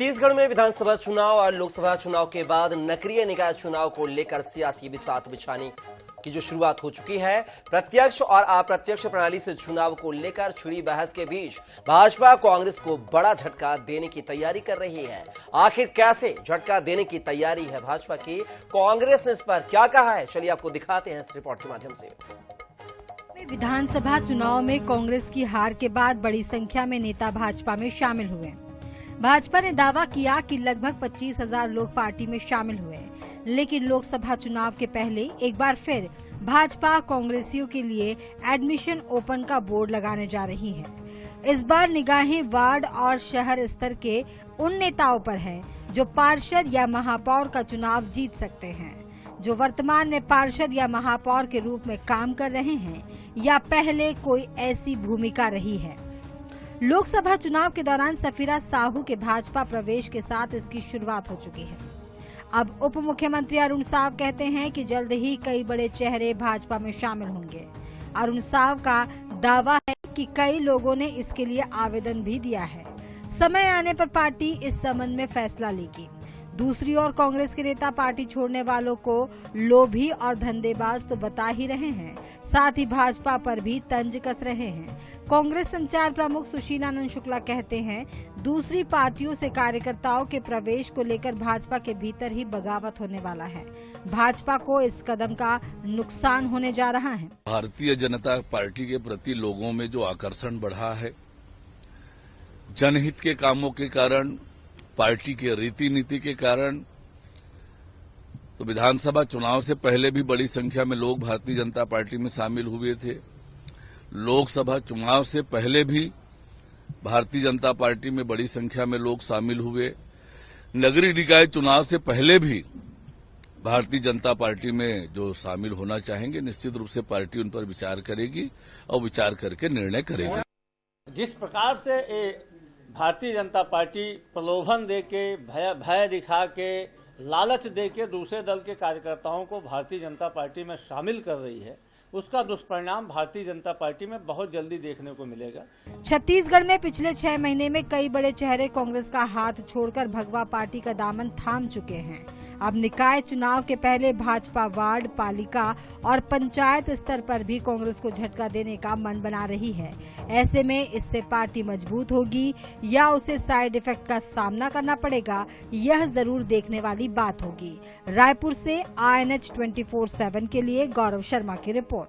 छत्तीसगढ़ में विधानसभा चुनाव और लोकसभा चुनाव के बाद नगरीय निकाय चुनाव को लेकर सियासी बिसात बिछाने की जो शुरुआत हो चुकी है। प्रत्यक्ष और अप्रत्यक्ष प्रणाली से चुनाव को लेकर छिड़ी बहस के बीच भाजपा कांग्रेस को बड़ा झटका देने की तैयारी कर रही है। आखिर कैसे झटका देने की तैयारी है भाजपा की, कांग्रेस ने इस पर क्या कहा है, चलिए आपको दिखाते हैं इस रिपोर्ट के माध्यम से। विधानसभा चुनाव में कांग्रेस की हार के बाद बड़ी संख्या में नेता भाजपा में शामिल हुए। भाजपा ने दावा किया कि लगभग 25,000 लोग पार्टी में शामिल हुए, लेकिन लोकसभा चुनाव के पहले एक बार फिर भाजपा कांग्रेसियों के लिए एडमिशन ओपन का बोर्ड लगाने जा रही है। इस बार निगाहें वार्ड और शहर स्तर के उन नेताओं पर हैं जो पार्षद या महापौर का चुनाव जीत सकते हैं, जो वर्तमान में पार्षद या महापौर के रूप में काम कर रहे हैं या पहले कोई ऐसी भूमिका रही है। लोकसभा चुनाव के दौरान सफीरा साहू के भाजपा प्रवेश के साथ इसकी शुरुआत हो चुकी है। अब उप मुख्यमंत्री अरुण साव कहते हैं कि जल्द ही कई बड़े चेहरे भाजपा में शामिल होंगे। अरुण साव का दावा है कि कई लोगों ने इसके लिए आवेदन भी दिया है। समय आने पर पार्टी इस संबंध में फैसला लेगी। दूसरी ओर कांग्रेस के नेता पार्टी छोड़ने वालों को लोभी और धंधेबाज तो बता ही रहे हैं, साथ ही भाजपा पर भी तंज कस रहे हैं। कांग्रेस संचार प्रमुख सुशीलानंद शुक्ला कहते हैं, दूसरी पार्टियों से कार्यकर्ताओं के प्रवेश को लेकर भाजपा के भीतर ही बगावत होने वाला है। भाजपा को इस कदम का नुकसान होने जा रहा है। भारतीय जनता पार्टी के प्रति लोगों में जो आकर्षण बढ़ा है, जनहित के कामों के कारण, पार्टी के रीति नीति के कारण, तो विधानसभा चुनाव से पहले भी बड़ी संख्या में लोग भारतीय जनता पार्टी में शामिल हुए थे। लोकसभा चुनाव से पहले भी भारतीय जनता पार्टी में बड़ी संख्या में लोग शामिल हुए। नगरीय निकाय चुनाव से पहले भी भारतीय जनता पार्टी में जो शामिल होना चाहेंगे, निश्चित रूप से पार्टी उन पर विचार करेगी और विचार करके निर्णय करेगी। जिस प्रकार से भारतीय जनता पार्टी प्रलोभन देके, भय दिखा के, लालच देके दूसरे दल के कार्यकर्ताओं को भारतीय जनता पार्टी में शामिल कर रही है, उसका दुष्परिणाम भारतीय जनता पार्टी में बहुत जल्दी देखने को मिलेगा। छत्तीसगढ़ में पिछले 6 महीने में कई बड़े चेहरे कांग्रेस का हाथ छोड़कर भगवा पार्टी का दामन थाम चुके हैं। अब निकाय चुनाव के पहले भाजपा वार्ड, पालिका और पंचायत स्तर पर भी कांग्रेस को झटका देने का मन बना रही है। ऐसे में इससे पार्टी मजबूत होगी या उसे साइड इफेक्ट का सामना करना पड़ेगा, यह जरूर देखने वाली बात होगी। रायपुर से INH 24/7 के लिए गौरव शर्मा की रिपोर्ट।